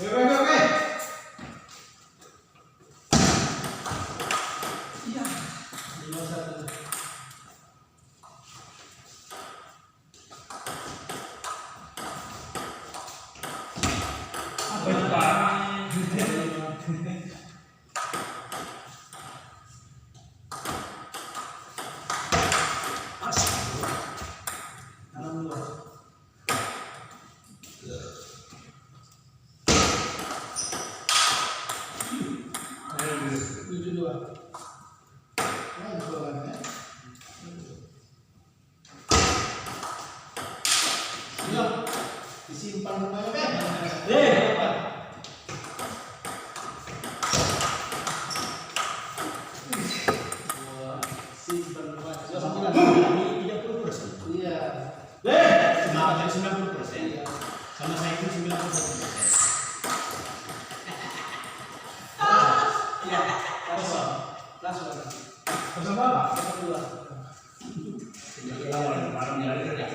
Oke. Iya. 5-1. Apa itu Pak? Disimpan rumahnya kan? Simpan rumahnya. 30%. Iya. Sama 90%. Sama saya itu 91%. Iya. Langsung. Kosong berapa? 2. Lawan barang dari kerja.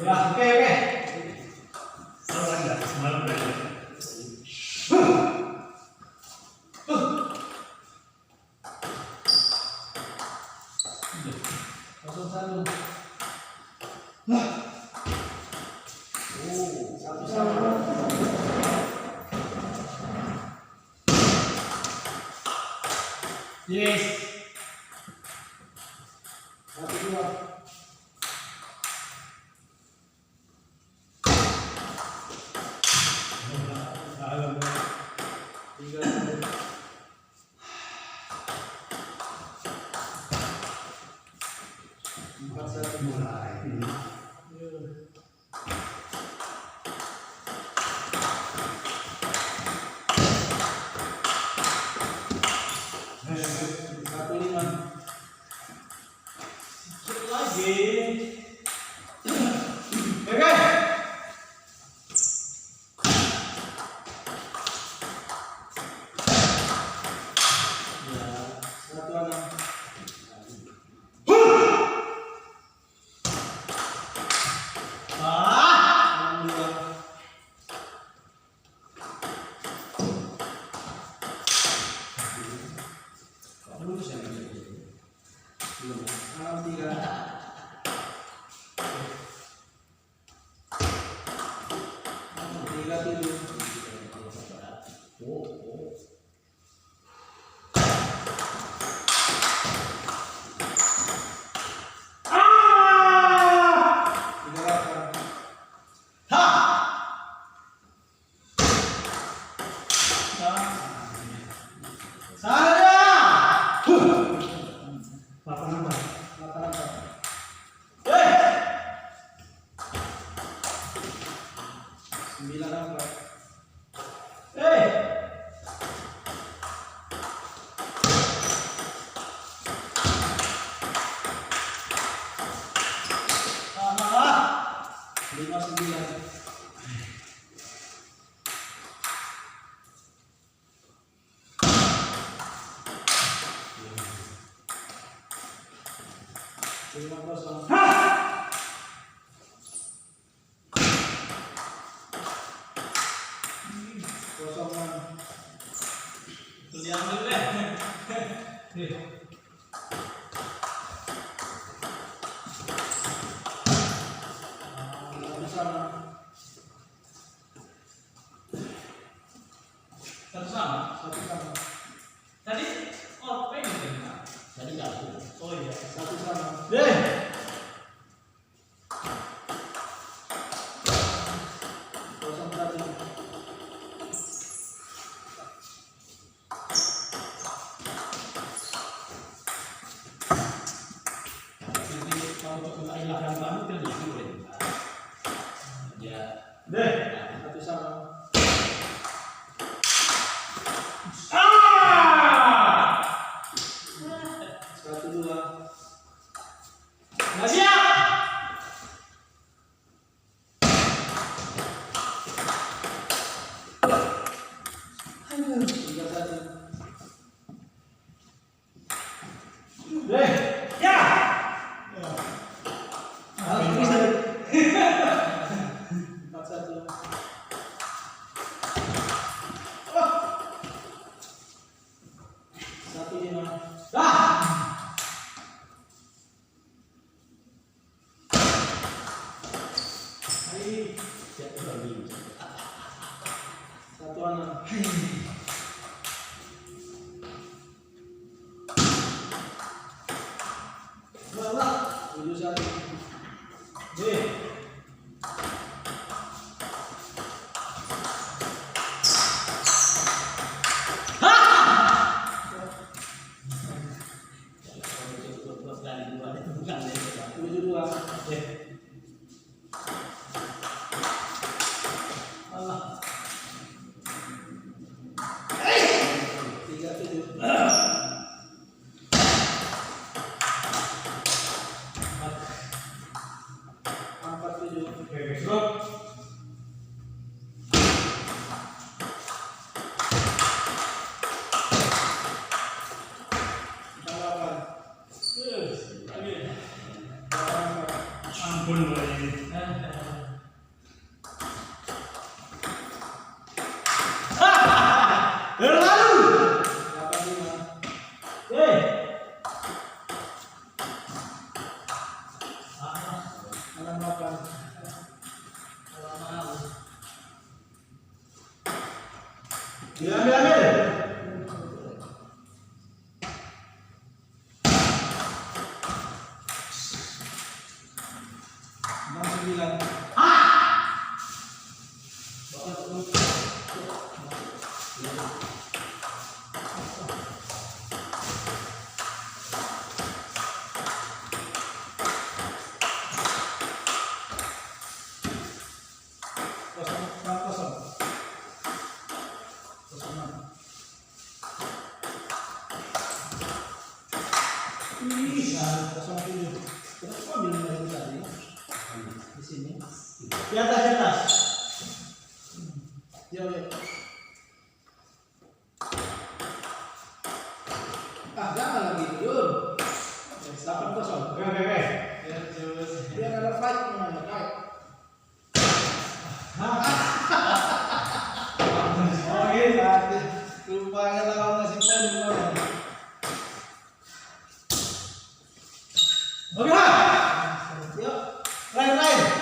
Ya, oke. Kalau enggak semalam berarti. Satu. Satu sama. Yes. 1-2. Diambil deh. Satu sama. Tadi apa ini? Tadi gabung. Oh iya. Satu sama. Kosong tadi. Satu sama. Satu dua. Nggak siap. Satu anak. Tujuh satu. Tujuh dua. Tiga tujuh. Empat tujuh. Delapan. Ampun mulai. Delapan lima. Enam delapan. Enam sembilan. Kosong kosong. Kosong enam. Kosong tujuh. Kenapa ambil dari tadi? Di sini. Di atas. Ya. Jangan lagi Yun. 8-0. Biar ada fight namanya fight. Lupa kan lawan nasi poin gimana? Oke, Pak. Yuk, Lain.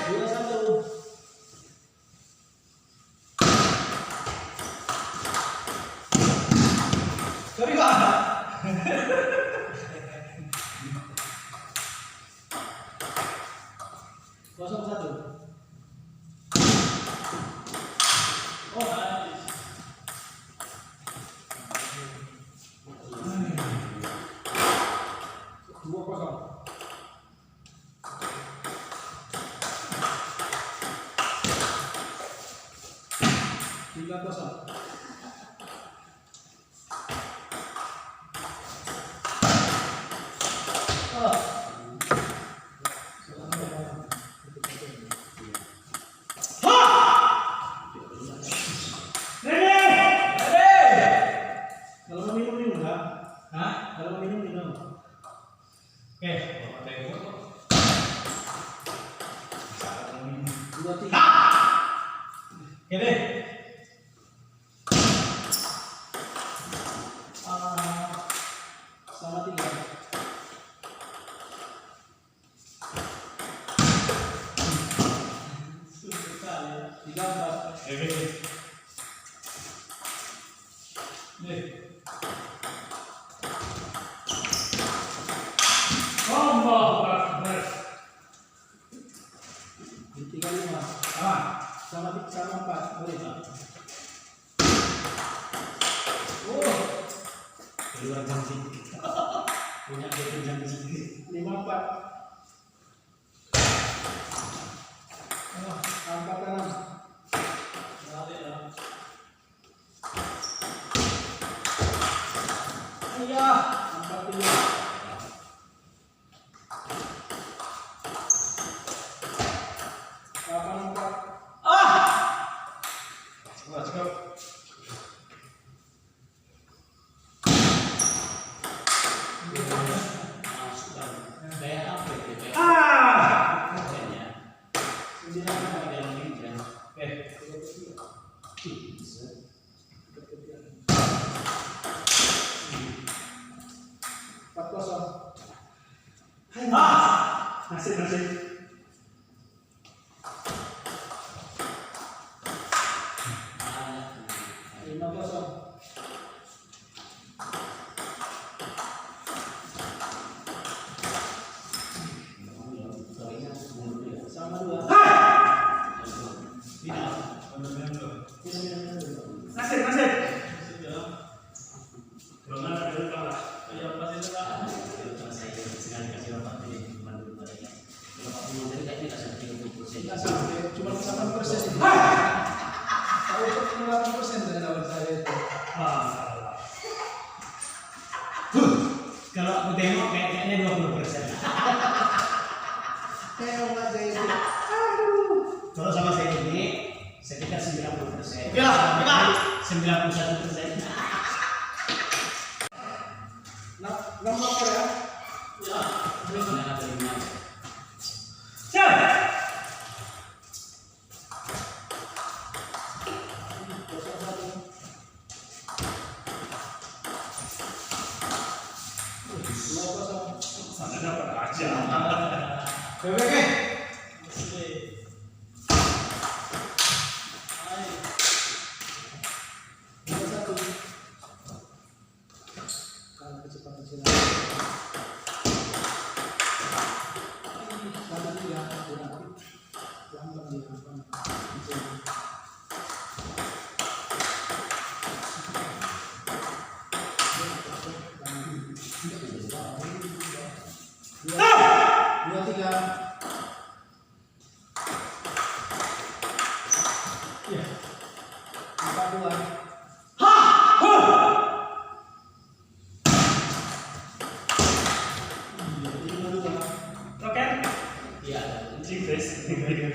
2-1. Sorry, Pak. Kosong satu. Oh, nice. 2-0. 3-0. Kalau mau minum minum kan? Kalau mau minum minum. Oke. 2-3. Oke deh. Sama 3. Sekali. 3-4. Nih. Allahu Akbar. 3-5. Sama 4. Boleh tak? Keluar janji. Punya itu janji. 5-4. 4-6. Iya. 4-7. 8-4. Let's go. Nasib. Sama 2. Final. Nasib, nasib. Kalau nggak ada lupa lah. Ayo pasti lupa. Tidak sampai, cuma 8%. Kalau itu 8% dari lawan saya itu. Salah. Kalau aku tengok kayaknya 20%. Tengok aja itu. Kalau sama saya ini sekitar 90%. Oke lah, 91%. Nah, nomor ya. Ya, mana ada 5. Siap. Sana dapat aja. Oke. Dua tiga. Ya. 4-2. Oke. Iya, Inggris. 5-2.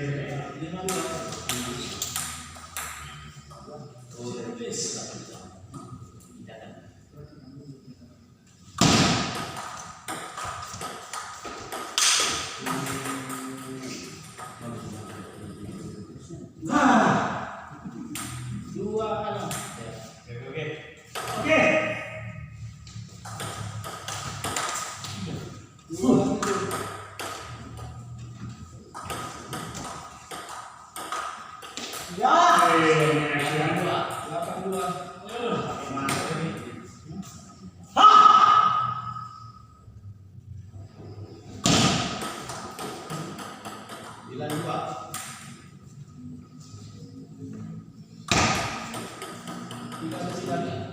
Dua kanan. Oke. Oke. Dua tujuh. Ya. 8-2. Bila 2. 3-9.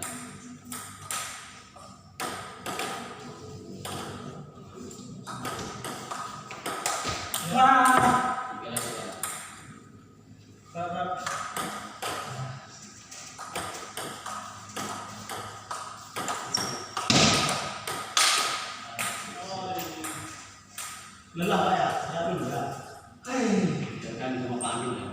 Lelah Pak ya, saya pun juga. Hai. Jangan cuma panik ya.